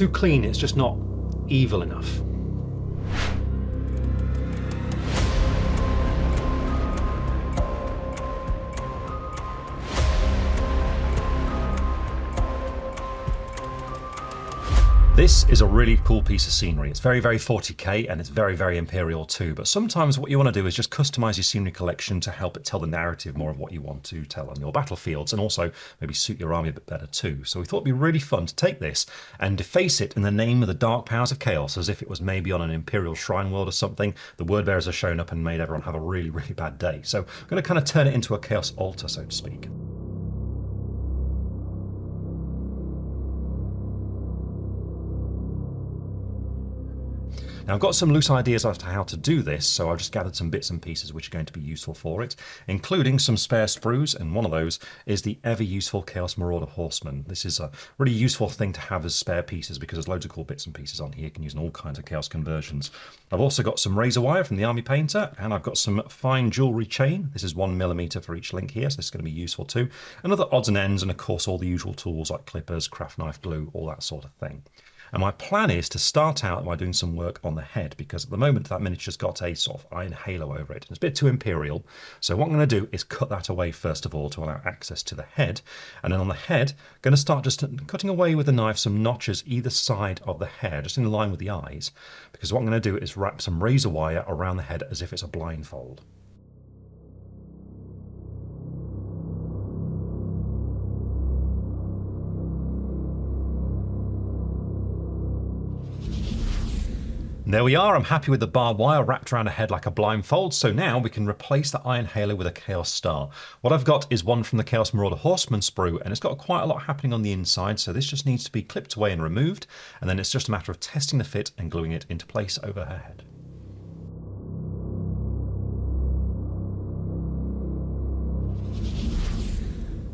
too clean, it's just not evil enough. This is a really cool piece of scenery. It's very, very 40k and it's very, very Imperial too. But sometimes what you want to do is just customize your scenery collection to help it tell the narrative more of what you want to tell on your battlefields, and also maybe suit your army a bit better too. So we thought it'd be really fun to take this and deface it in the name of the dark powers of chaos, as if it was maybe on an Imperial shrine world or something. The word bearers have shown up and made everyone have a really, really bad day. So I'm going to kind of turn it into a chaos altar, so to speak. Now I've got some loose ideas as to how to do this, so I've just gathered some bits and pieces which are going to be useful for it, including some spare sprues, and one of those is the ever useful Chaos Marauder Horseman. This is a really useful thing to have as spare pieces because there's loads of cool bits and pieces on here you can use in all kinds of chaos conversions. I've also got some razor wire from the Army Painter, and I've got some fine jewellery chain. This is 1mm for each link here, so this is going to be useful too. And other odds and ends, and of course all the usual tools like clippers, craft knife, glue, all that sort of thing. And my plan is to start out by doing some work on the head, because at the moment that miniature's got a sort of iron halo over it. It's a bit too Imperial. So what I'm going to do is cut that away first of all to allow access to the head. And then on the head, I'm going to start just cutting away with the knife some notches either side of the hair, just in line with the eyes. Because what I'm going to do is wrap some razor wire around the head as if it's a blindfold. There we are, I'm happy with the barbed wire wrapped around a head like a blindfold, so now we can replace the iron halo with a Chaos Star. What I've got is one from the Chaos Marauder Horseman sprue, and it's got quite a lot happening on the inside, so this just needs to be clipped away and removed, and then it's just a matter of testing the fit and gluing it into place over her head.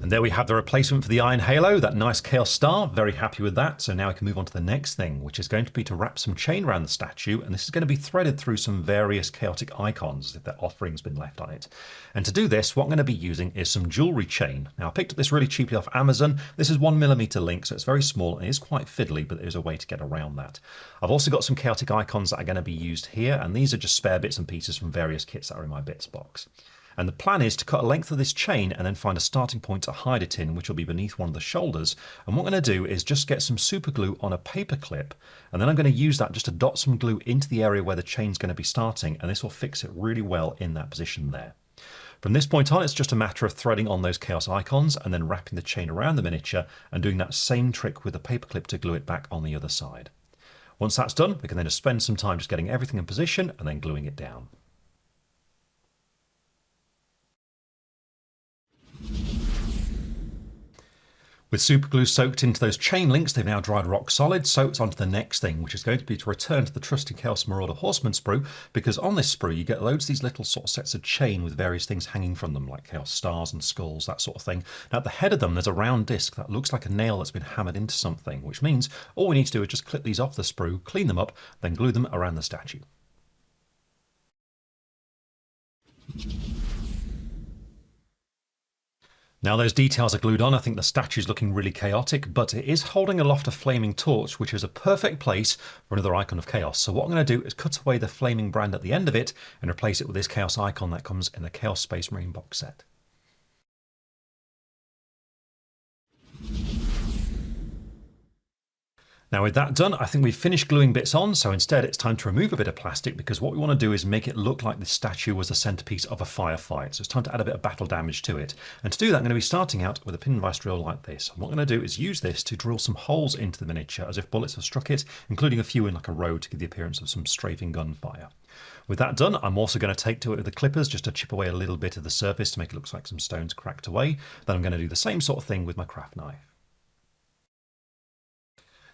And there we have the replacement for the Iron Halo, that nice Chaos Star. Very happy with that. So now we can move on to the next thing, which is going to be to wrap some chain around the statue. And this is going to be threaded through some various chaotic icons, as if their offering's been left on it. And to do this, what I'm going to be using is some jewellery chain. Now I picked up this really cheaply off Amazon. This is 1mm link, so it's very small and it is quite fiddly, but there is a way to get around that. I've also got some chaotic icons that are going to be used here, and these are just spare bits and pieces from various kits that are in my bits box. And the plan is to cut a length of this chain and then find a starting point to hide it in, which will be beneath one of the shoulders. And what I'm going to do is just get some super glue on a paper clip, and then I'm going to use that just to dot some glue into the area where the chain's going to be starting, and this will fix it really well in that position there. From this point on, it's just a matter of threading on those chaos icons and then wrapping the chain around the miniature and doing that same trick with the paper clip to glue it back on the other side. Once that's done, we can then just spend some time just getting everything in position and then gluing it down. With super glue soaked into those chain links, they've now dried rock solid, so it's on to the next thing, which is going to be to return to the trusty Chaos Marauder Horseman sprue, because on this sprue you get loads of these little sort of sets of chain with various things hanging from them, like Chaos Stars and skulls, that sort of thing. Now at the head of them there's a round disc that looks like a nail that's been hammered into something, which means all we need to do is just clip these off the sprue, clean them up, then glue them around the statue. Now those details are glued on, I think the statue's looking really chaotic, but it is holding aloft a flaming torch, which is a perfect place for another icon of chaos. So what I'm going to do is cut away the flaming brand at the end of it and replace it with this chaos icon that comes in the Chaos Space Marine box set. Now with that done, I think we've finished gluing bits on, so instead it's time to remove a bit of plastic, because what we want to do is make it look like the statue was the centerpiece of a firefight. So it's time to add a bit of battle damage to it. And to do that, I'm going to be starting out with a pin device drill like this. And what I'm going to do is use this to drill some holes into the miniature as if bullets have struck it, including a few in like a row to give the appearance of some strafing gunfire. With that done, I'm also going to take to it with the clippers just to chip away a little bit of the surface to make it look like some stones cracked away. Then I'm going to do the same sort of thing with my craft knife.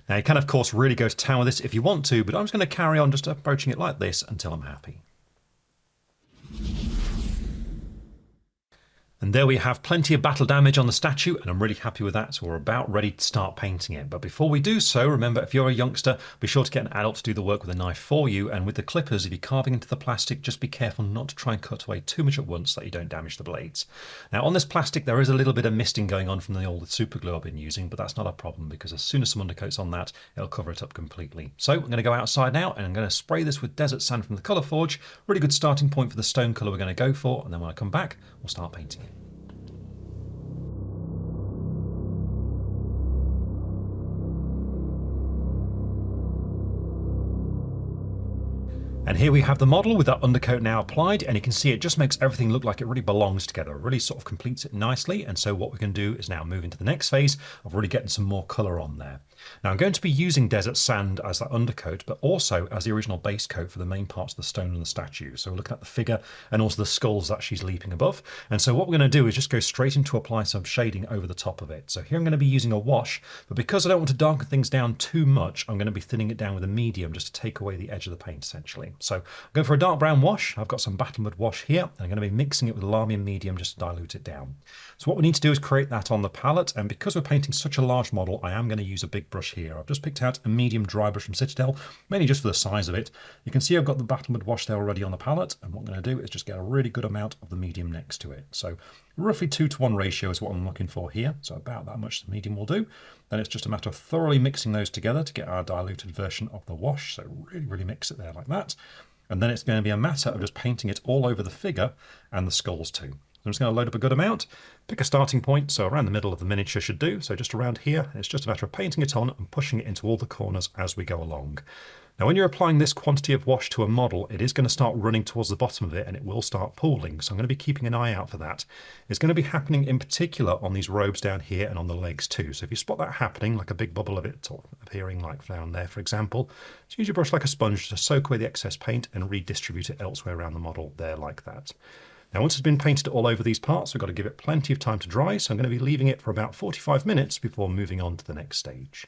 Now you can of course really go to town with this if you want to, but I'm just going to carry on just approaching it like this until I'm happy. And there we have plenty of battle damage on the statue, and I'm really happy with that, so we're about ready to start painting it. But before we do so, remember, if you're a youngster, be sure to get an adult to do the work with a knife for you, and with the clippers, if you're carving into the plastic, just be careful not to try and cut away too much at once so that you don't damage the blades. Now on this plastic there is a little bit of misting going on from the old super glue I've been using, but that's not a problem because as soon as some undercoat's on that, it'll cover it up completely. So I'm going to go outside now and I'm going to spray this with desert sand from the Colour Forge. Really good starting point for the stone colour we're going to go for, and then when I come back, we'll start painting it. And here we have the model with that undercoat now applied, and you can see it just makes everything look like it really belongs together. It really sort of completes it nicely, and so what we can do is now move into the next phase of really getting some more colour on there. Now I'm going to be using desert sand as that undercoat, but also as the original base coat for the main parts of the stone and the statue. So we're looking at the figure and also the skulls that she's leaping above. And so what we're going to do is just go straight into apply some shading over the top of it. So here I'm going to be using a wash, but because I don't want to darken things down too much, I'm going to be thinning it down with a medium just to take away the edge of the paint essentially. So I'm going for a dark brown wash. I've got some Battlemud Wash here, and I'm going to be mixing it with Lamium medium just to dilute it down. So what we need to do is create that on the palette, and because we're painting such a large model, I am going to use a big brush here. I've just picked out a medium dry brush from Citadel, mainly just for the size of it. You can see I've got the Battlemud Wash there already on the palette, and what I'm going to do is just get a really good amount of the medium next to it. So roughly 2:1 ratio is what I'm looking for here, so about that much the medium will do. Then it's just a matter of thoroughly mixing those together to get our diluted version of the wash, so really mix it there like that. And then it's going to be a matter of just painting it all over the figure and the skulls too. I'm just going to load up a good amount, pick a starting point, so around the middle of the miniature should do, so just around here. It's just a matter of painting it on and pushing it into all the corners as we go along. Now when you're applying this quantity of wash to a model, it is going to start running towards the bottom of it and it will start pooling, so I'm going to be keeping an eye out for that. It's going to be happening in particular on these robes down here and on the legs too, so if you spot that happening, like a big bubble of it appearing like down there for example, just use your brush like a sponge to soak away the excess paint and redistribute it elsewhere around the model there like that. Now once it's been painted all over these parts, we've got to give it plenty of time to dry, so I'm going to be leaving it for about 45 minutes before moving on to the next stage.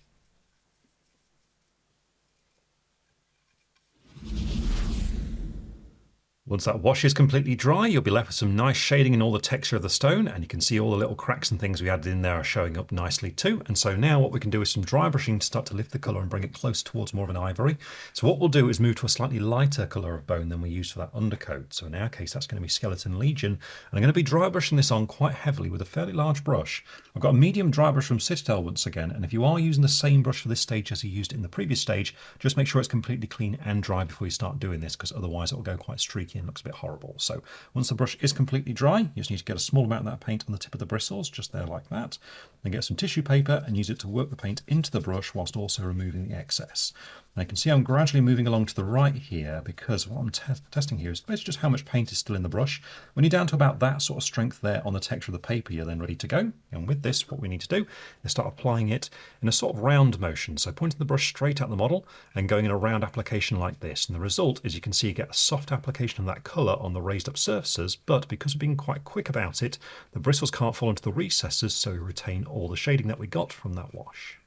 Once that wash is completely dry, you'll be left with some nice shading in all the texture of the stone, and you can see all the little cracks and things we added in there are showing up nicely too. And so now what we can do is some dry brushing to start to lift the colour and bring it close towards more of an ivory. So what we'll do is move to a slightly lighter colour of bone than we used for that undercoat. So in our case, that's going to be Skeleton Legion. And I'm going to be dry brushing this on quite heavily with a fairly large brush. I've got a medium dry brush from Citadel once again, and if you are using the same brush for this stage as you used it in the previous stage, just make sure it's completely clean and dry before you start doing this, because otherwise it will go quite streaky and looks a bit horrible. So once the brush is completely dry, you just need to get a small amount of that paint on the tip of the bristles, just there like that. Then get some tissue paper and use it to work the paint into the brush whilst also removing the excess. And you can see I'm gradually moving along to the right here because what I'm testing here is basically just how much paint is still in the brush. When you're down to about that sort of strength there on the texture of the paper, you're then ready to go. And with this, what we need to do is start applying it in a sort of round motion. So pointing the brush straight at the model and going in a round application like this. And the result is you can see you get a soft application of that colour on the raised up surfaces, but because we're being quite quick about it, the bristles can't fall into the recesses, so we retain all the shading that we got from that wash.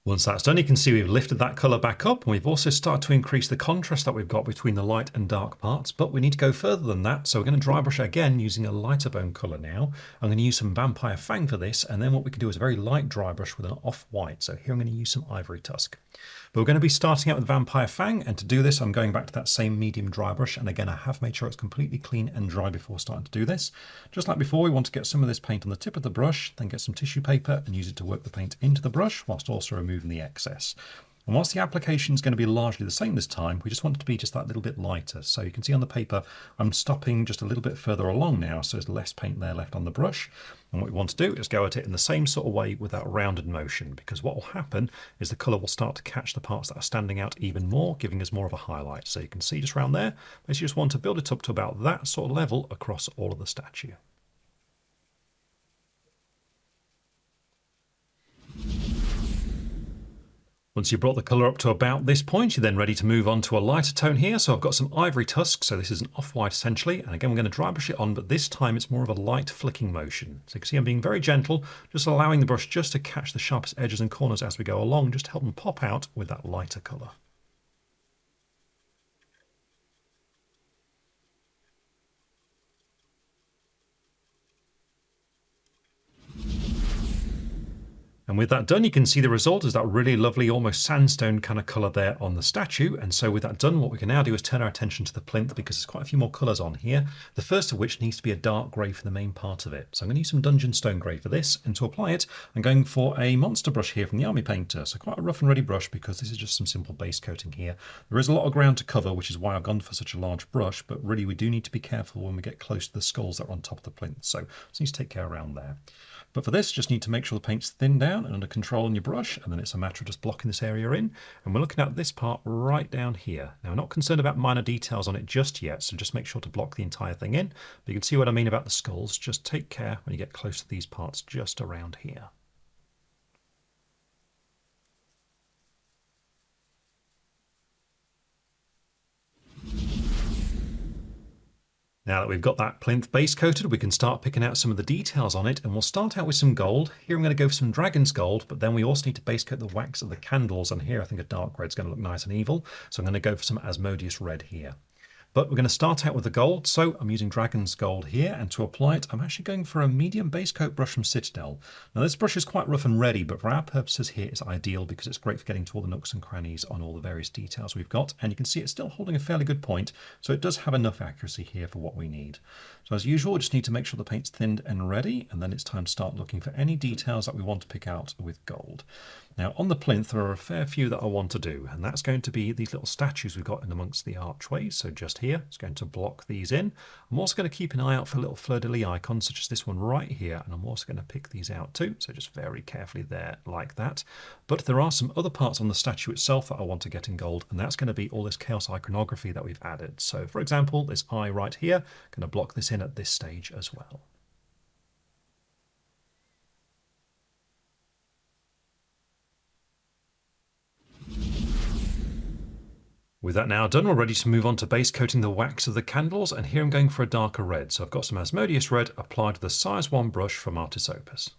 Once that's done, you can see we've lifted that colour back up, and we've also started to increase the contrast that we've got between the light and dark parts, but we need to go further than that, so we're going to dry brush again using a lighter bone colour now. I'm going to use some Vampire Fang for this, and then what we can do is a very light dry brush with an off-white. So here I'm going to use some Ivory Tusk. But we're going to be starting out with Vampire Fang, and to do this I'm going back to that same medium dry brush, and again I have made sure it's completely clean and dry before starting to do this. Just like before, we want to get some of this paint on the tip of the brush, then get some tissue paper and use it to work the paint into the brush whilst also removing the excess. And whilst the application is going to be largely the same this time, we just want it to be just that little bit lighter. So you can see on the paper, I'm stopping just a little bit further along now, so there's less paint there left on the brush. And what we want to do is go at it in the same sort of way with that rounded motion, because what will happen is the colour will start to catch the parts that are standing out even more, giving us more of a highlight. So you can see just around there, basically just want to build it up to about that sort of level across all of the statue. Once you've brought the colour up to about this point, you're then ready to move on to a lighter tone here. So I've got some Ivory Tusk, so this is an off-white essentially, and again we're going to dry brush it on, but this time it's more of a light flicking motion. So you can see I'm being very gentle, just allowing the brush just to catch the sharpest edges and corners as we go along, just to help them pop out with that lighter colour. And with that done, you can see the result is that really lovely, almost sandstone kind of colour there on the statue. And so with that done, what we can now do is turn our attention to the plinth, because there's quite a few more colours on here. The first of which needs to be a dark grey for the main part of it. So I'm going to use some Dungeon Stone Grey for this. And to apply it, I'm going for a monster brush here from the Army Painter. So quite a rough and ready brush, because this is just some simple base coating here. There is a lot of ground to cover, which is why I've gone for such a large brush. But really, we do need to be careful when we get close to the skulls that are on top of the plinth. So just need to take care around there. But for this, just need to make sure the paint's thinned down and under control on your brush, and then it's a matter of just blocking this area in. And we're looking at this part right down here. Now, I'm not concerned about minor details on it just yet, so just make sure to block the entire thing in. But you can see what I mean about the skulls. Just take care when you get close to these parts just around here. Now that we've got that plinth base coated, we can start picking out some of the details on it, and we'll start out with some gold. Here I'm going to go for some dragon's gold, but then we also need to base coat the wax of the candles, and here I think a dark red's going to look nice and evil, so I'm going to go for some Asmodeus red here. But we're going to start out with the gold, so I'm using Dragon's Gold here, and to apply it, I'm actually going for a medium base coat brush from Citadel. Now this brush is quite rough and ready, but for our purposes here, it's ideal because it's great for getting to all the nooks and crannies on all the various details we've got, and you can see it's still holding a fairly good point, so it does have enough accuracy here for what we need. So as usual, we just need to make sure the paint's thinned and ready, and then it's time to start looking for any details that we want to pick out with gold. Now on the plinth, there are a fair few that I want to do, and that's going to be these little statues we've got in amongst the archways. So just here, it's going to block these in. I'm also going to keep an eye out for little fleur-de-lis icons, such as this one right here, and I'm also going to pick these out too, so just very carefully there, like that. But there are some other parts on the statue itself that I want to get in gold, and that's going to be all this chaos iconography that we've added. So for example, this eye right here, going to block this in at this stage as well. With that now done, we're ready to move on to base coating the wax of the candles, and here I'm going for a darker red. So I've got some Asmodeus red applied with the size 1 brush from Artis Opus.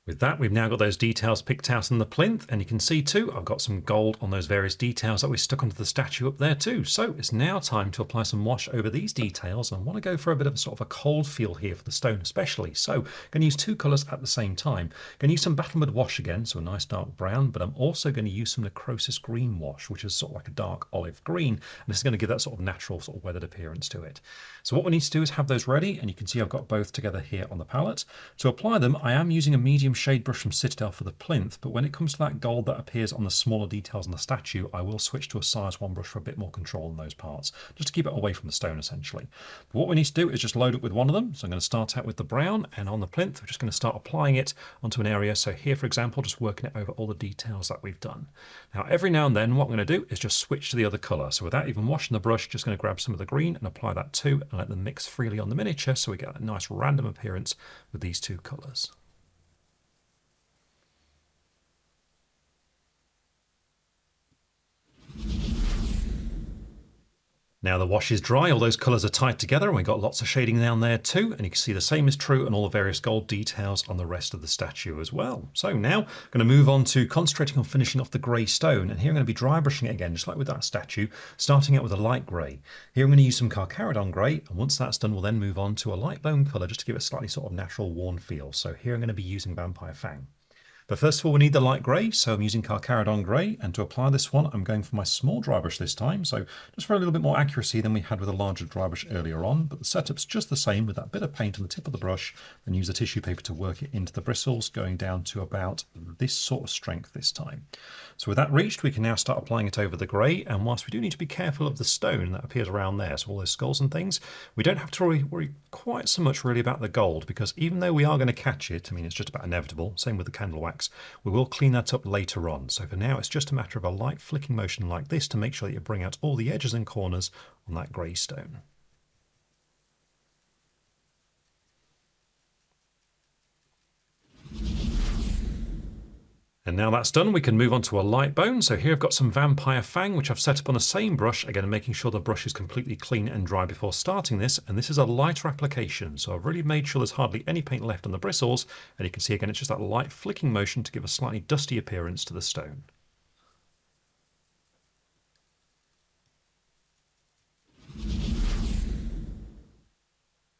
With that, we've now got those details picked out on the plinth, and you can see too, I've got some gold on those various details that we stuck onto the statue up there too. So it's now time to apply some wash over these details, and I want to go for a bit of a sort of a cold feel here for the stone especially. So I'm going to use two colours at the same time. I'm going to use some Battlemud Wash again, so a nice dark brown, but I'm also going to use some Necrosis Green Wash, which is sort of like a dark olive green, and this is going to give that sort of natural sort of weathered appearance to it. So what we need to do is have those ready, and you can see I've got both together here on the palette. To apply them, I am using a medium shade brush from Citadel for the plinth, but when it comes to that gold that appears on the smaller details on the statue, I will switch to a size 1 brush for a bit more control on those parts, just to keep it away from the stone essentially. But what we need to do is just load up with one of them. So I'm going to start out with the brown, and on the plinth, we're just going to start applying it onto an area. So here, for example, just working it over all the details that we've done. Now, every now and then, what I'm going to do is just switch to the other colour. So without even washing the brush, just going to grab some of the green and apply that too, and let them mix freely on the miniature so we get a nice random appearance with these two colours. Now the wash is dry, all those colours are tied together, and we've got lots of shading down there too, and you can see the same is true on all the various gold details on the rest of the statue as well. So now I'm going to move on to concentrating on finishing off the grey stone, and here I'm going to be dry brushing it again, just like with that statue, starting out with a light grey. Here I'm going to use some Carcharodon grey, and once that's done we'll then move on to a light bone colour just to give it a slightly sort of natural worn feel. So here I'm going to be using Vampire Fang. But first of all, we need the light grey, so I'm using Carcharodon grey, and to apply this one, I'm going for my small dry brush this time, so just for a little bit more accuracy than we had with a larger dry brush earlier on, but the setup's just the same with that bit of paint on the tip of the brush, and use the tissue paper to work it into the bristles, going down to about this sort of strength this time. So with that reached, we can now start applying it over the grey, and whilst we do need to be careful of the stone that appears around there, so all those skulls and things, we don't have to worry quite so much really about the gold, because even though we are going to catch it, I mean, it's just about inevitable, same with the candle wax, we will clean that up later on. So for now, it's just a matter of a light flicking motion like this to make sure that you bring out all the edges and corners on that grey stone. And now that's done, we can move on to a light bone. So here I've got some Vampire Fang, which I've set up on the same brush, again making sure the brush is completely clean and dry before starting this, and this is a lighter application, so I've really made sure there's hardly any paint left on the bristles, and you can see again it's just that light flicking motion to give a slightly dusty appearance to the stone.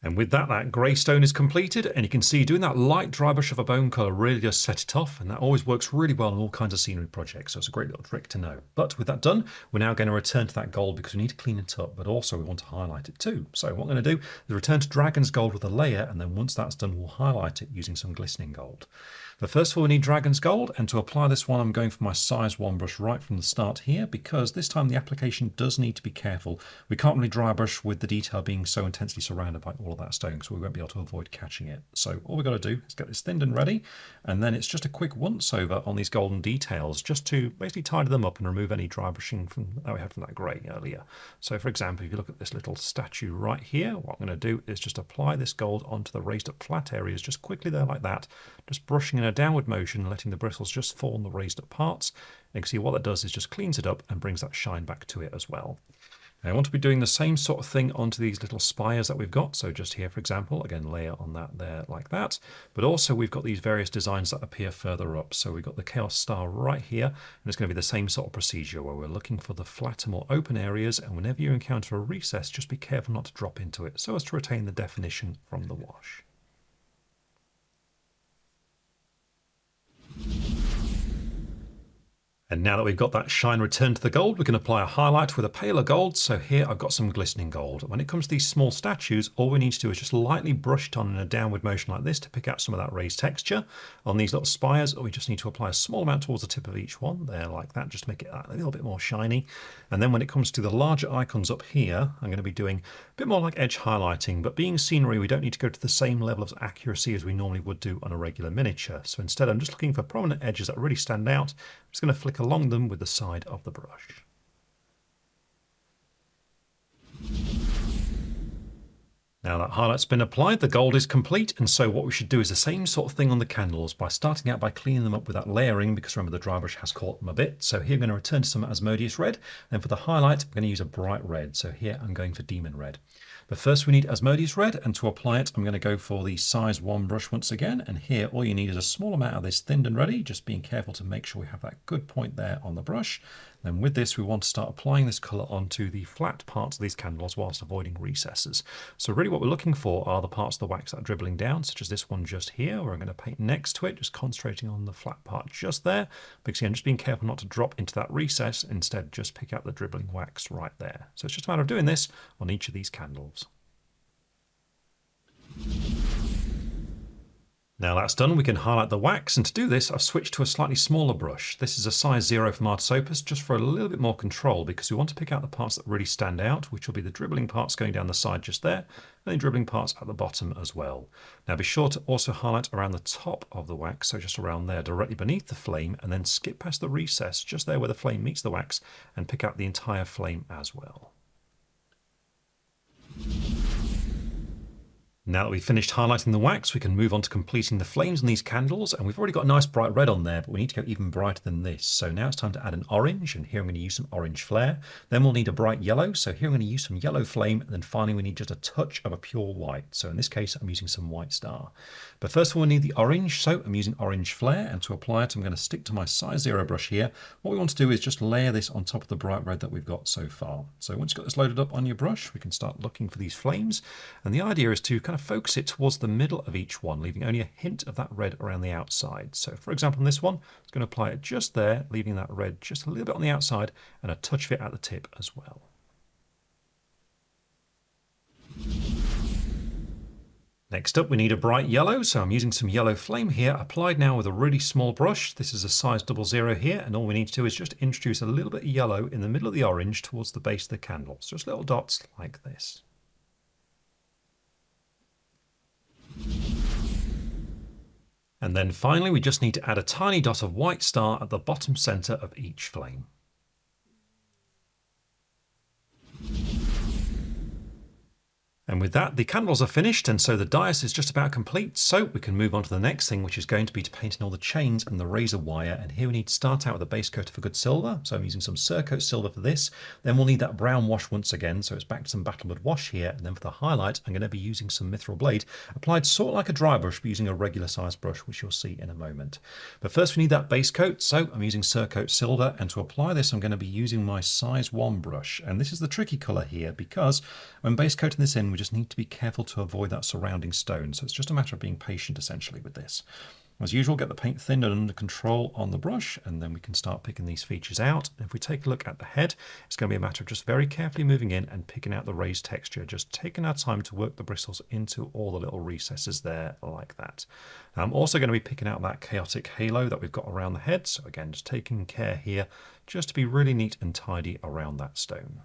And with that, that grey stone is completed, and you can see doing that light dry brush of a bone colour really does set it off, and that always works really well on all kinds of scenery projects, so it's a great little trick to know. But with that done, we're now going to return to that gold because we need to clean it up, but also we want to highlight it too. So what I'm going to do is return to Dragon's Gold with a layer, and then once that's done, we'll highlight it using some glistening gold. But first of all, we need Dragon's Gold, and to apply this one, I'm going for my size 1 brush right from the start here, because this time the application does need to be careful. We can't really dry brush with the detail being so intensely surrounded by all of that stone, so we won't be able to avoid catching it. So all we've got to do is get this thinned and ready, and then it's just a quick once over on these golden details, just to basically tidy them up and remove any dry brushing that we had from that grey earlier. So for example, if you look at this little statue right here, what I'm going to do is just apply this gold onto the raised up flat areas, just quickly there like that, just brushing in a downward motion, letting the bristles just fall on the raised up parts. And you can see what that does is just cleans it up and brings that shine back to it as well. Now I want to be doing the same sort of thing onto these little spires that we've got. So just here, for example, again, layer on that there like that. But also we've got these various designs that appear further up. So we've got the Chaos Star right here, and it's going to be the same sort of procedure where we're looking for the flatter, more open areas. And whenever you encounter a recess, just be careful not to drop into it so as to retain the definition from the wash. And now that we've got that shine returned to the gold, we can apply a highlight with a paler gold. So here I've got some glistening gold. When it comes to these small statues, all we need to do is just lightly brush it on in a downward motion like this to pick out some of that raised texture. On these little spires, we just need to apply a small amount towards the tip of each one, there like that, just make it a little bit more shiny. And then when it comes to the larger icons up here, I'm going to be doing a bit more like edge highlighting, but being scenery, we don't need to go to the same level of accuracy as we normally would do on a regular miniature. So instead, I'm just looking for prominent edges that really stand out. I'm just going to flick along them with the side of the brush. Now that highlight's been applied, the gold is complete, and so what we should do is the same sort of thing on the candles by starting out by cleaning them up with that layering, because remember the dry brush has caught them a bit. So here I'm going to return to some Asmodeus red, then for the highlight I'm going to use a bright red. So here I'm going for Demon red. But first we need Asmodeus red, and to apply it I'm going to go for the size 1 brush once again, and here all you need is a small amount of this thinned and ready, just being careful to make sure we have that good point there on the brush. Then with this we want to start applying this colour onto the flat parts of these candles whilst avoiding recesses. So really what we're looking for are the parts of the wax that are dribbling down, such as this one just here, where I'm going to paint next to it, just concentrating on the flat part just there, because again, just being careful not to drop into that recess, instead just pick out the dribbling wax right there. So it's just a matter of doing this on each of these candles. Now that's done, we can highlight the wax, and to do this I've switched to a slightly smaller brush. This is a size 0 from Artis Opus, just for a little bit more control, because we want to pick out the parts that really stand out, which will be the dribbling parts going down the side just there, and the dribbling parts at the bottom as well. Now be sure to also highlight around the top of the wax, so just around there, directly beneath the flame, and then skip past the recess, just there where the flame meets the wax, and pick out the entire flame as well. Now that we've finished highlighting the wax, we can move on to completing the flames on these candles, and we've already got a nice bright red on there, but we need to go even brighter than this. So now it's time to add an orange, and here I'm going to use some orange flare. Then we'll need a bright yellow, so here I'm going to use some yellow flame, and then finally we need just a touch of a pure white. So in this case, I'm using some white star. But first of all, we need the orange, so I'm using orange flare, and to apply it, I'm going to stick to my size 0 brush here. What we want to do is just layer this on top of the bright red that we've got so far. So once you've got this loaded up on your brush, we can start looking for these flames, and the idea is to kind of focus it towards the middle of each one, leaving only a hint of that red around the outside. So for example, on this one, I'm going to apply it just there, leaving that red just a little bit on the outside and a touch of it at the tip as well. Next up, we need a bright yellow, so I'm using some yellow flame here, applied now with a really small brush. This is a size 00 here, and all we need to do is just introduce a little bit of yellow in the middle of the orange towards the base of the candle. So just little dots like this. And then finally, we just need to add a tiny dot of white star at the bottom center of each flame. And with that, the candles are finished, and so the dais is just about complete. So we can move on to the next thing, which is going to be to paint in all the chains and the razor wire. And here we need to start out with a base coat of a good silver. So I'm using some Surcoat silver for this. Then we'll need that brown wash once again. So it's back to some Battlemud Wash here. And then for the highlight, I'm going to be using some Mithril Blade, applied sort of like a dry brush, but using a regular size brush, which you'll see in a moment. But first we need that base coat. So I'm using Surcoat silver. And to apply this, I'm going to be using my size 1 brush. And this is the tricky color here, because when base coating this in, we just need to be careful to avoid that surrounding stone. So it's just a matter of being patient essentially with this. As usual, get the paint thinned and under control on the brush, and then we can start picking these features out. And if we take a look at the head, it's going to be a matter of just very carefully moving in and picking out the raised texture, just taking our time to work the bristles into all the little recesses there like that. Now, I'm also going to be picking out that chaotic halo that we've got around the head. So again, just taking care here just to be really neat and tidy around that stone.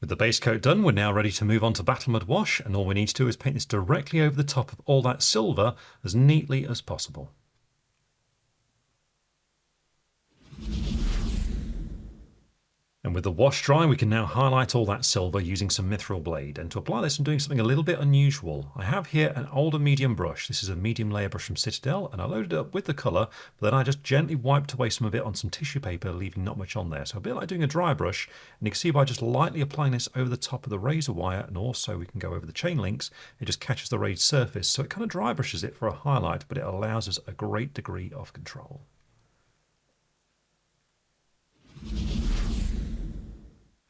With the base coat done, we're now ready to move on to Battlemud Wash, and all we need to do is paint this directly over the top of all that silver as neatly as possible. And with the wash dry, we can now highlight all that silver using some mithril blade. And to apply this, I'm doing something a little bit unusual. I have here an older medium brush. This is a medium layer brush from Citadel, and I loaded it up with the colour, but then I just gently wiped away some of it on some tissue paper, leaving not much on there. So a bit like doing a dry brush, and you can see by just lightly applying this over the top of the razor wire, and also we can go over the chain links, it just catches the raised surface. So it kind of dry brushes it for a highlight, but it allows us a great degree of control.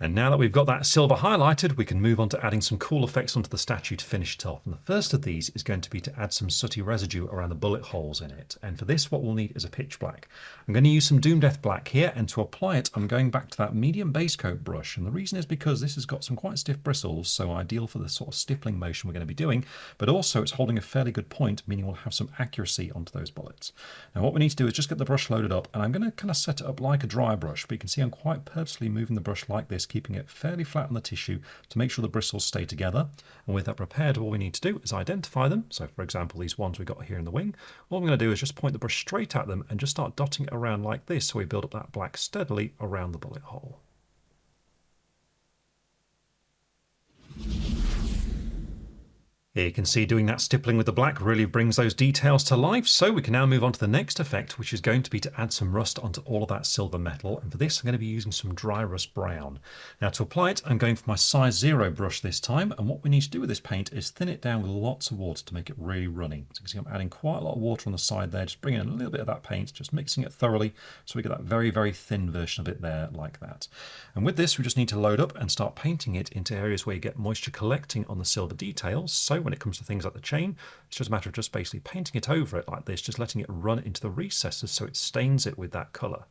And now that we've got that silver highlighted, we can move on to adding some cool effects onto the statue to finish it off. And the first of these is going to be to add some sooty residue around the bullet holes in it. And for this, what we'll need is a pitch black. I'm going to use some Doom Death Black here, and to apply it, I'm going back to that medium base coat brush. And the reason is because this has got some quite stiff bristles, so ideal for the sort of stippling motion we're going to be doing, but also it's holding a fairly good point, meaning we'll have some accuracy onto those bullets. Now what we need to do is just get the brush loaded up, and I'm going to kind of set it up like a dry brush, but you can see I'm quite purposely moving the brush like this, keeping it fairly flat on the tissue to make sure the bristles stay together. And with that prepared, all we need to do is identify them. So for example, these ones we got here in the wing, all I'm going to do is just point the brush straight at them and just start dotting it around like this, so we build up that black steadily around the bullet hole. Here you can see doing that stippling with the black really brings those details to life, so we can now move on to the next effect, which is going to be to add some rust onto all of that silver metal, and for this I'm going to be using some dry rust brown. Now to apply it, I'm going for my size 0 brush this time, and what we need to do with this paint is thin it down with lots of water to make it really runny. So you can see I'm adding quite a lot of water on the side there, just bringing in a little bit of that paint, just mixing it thoroughly, so we get that very, very thin version of it there like that. And with this, we just need to load up and start painting it into areas where you get moisture collecting on the silver details. So when it comes to things like the chain, it's just a matter of just basically painting it over it like this, just letting it run into the recesses so it stains it with that colour.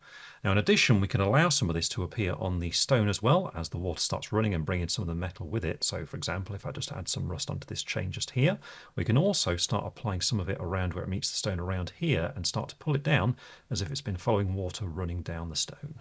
Now in addition, we can allow some of this to appear on the stone as well as the water starts running and bringing some of the metal with it. So for example, if I just add some rust onto this chain just here, we can also start applying some of it around where it meets the stone around here and start to pull it down as if it's been following water running down the stone.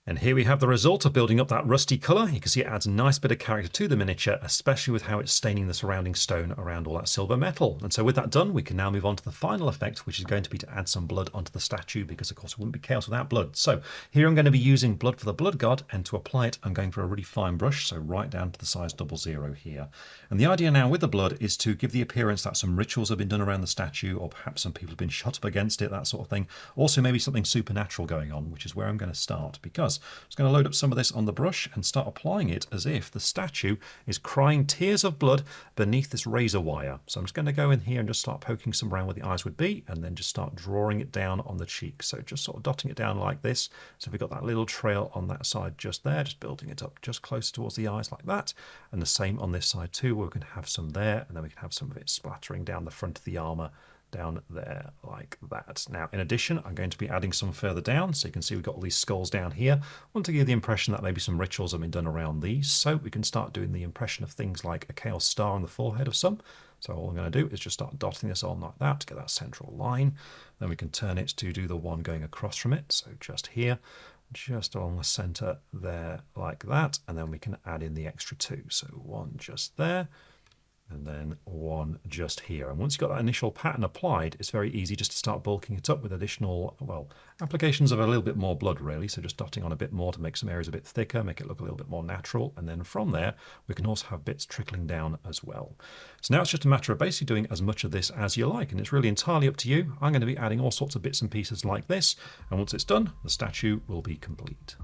And here we have the result of building up that rusty colour. You can see it adds a nice bit of character to the miniature, especially with how it's staining the surrounding stone around all that silver metal. And so with that done, we can now move on to the final effect, which is going to be to add some blood onto the statue, because of course it wouldn't be chaos without blood. So here I'm going to be using blood for the blood god, and to apply it I'm going for a really fine brush, so right down to the size 00 here. And the idea now with the blood is to give the appearance that some rituals have been done around the statue, or perhaps some people have been shot up against it, that sort of thing. Also maybe something supernatural going on, which is where I'm going to start, because I'm just going to load up some of this on the brush and start applying it as if the statue is crying tears of blood beneath this razor wire. So I'm just going to go in here and just start poking some around where the eyes would be, and then just start drawing it down on the cheek. So just sort of dotting it down like this. So we've got that little trail on that side just there, just building it up just close towards the eyes like that. And the same on this side too, where we can have some there, and then we can have some of it splattering down the front of the armour down there like that. Now in addition, I'm going to be adding some further down, so you can see we've got all these skulls down here. I want to give the impression that maybe some rituals have been done around these, so we can start doing the impression of things like a chaos star on the forehead of some. So all I'm going to do is just start dotting this on like that to get that central line. Then we can turn it to do the one going across from it, so just here, just along the centre there like that, and then we can add in the extra two, so one just there, and then one just here. And once you've got that initial pattern applied, it's very easy just to start bulking it up with additional, well, applications of a little bit more blood really. So just dotting on a bit more to make some areas a bit thicker, make it look a little bit more natural. And then from there, we can also have bits trickling down as well. So now it's just a matter of basically doing as much of this as you like. And it's really entirely up to you. I'm going to be adding all sorts of bits and pieces like this. And once it's done, the statue will be complete.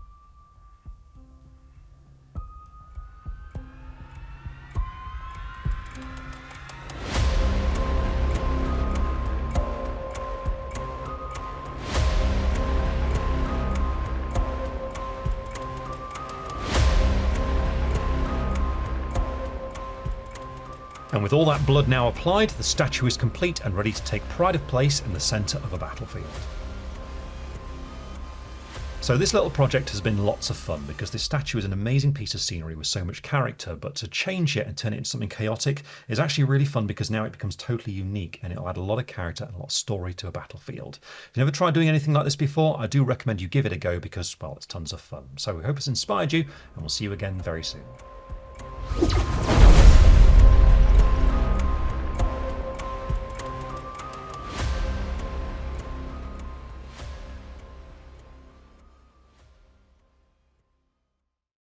And with all that blood now applied, the statue is complete and ready to take pride of place in the centre of a battlefield. So this little project has been lots of fun because this statue is an amazing piece of scenery with so much character, but to change it and turn it into something chaotic is actually really fun because now it becomes totally unique and it'll add a lot of character and a lot of story to a battlefield. If you've never tried doing anything like this before, I do recommend you give it a go because, well, it's tons of fun. So we hope it's inspired you and we'll see you again very soon.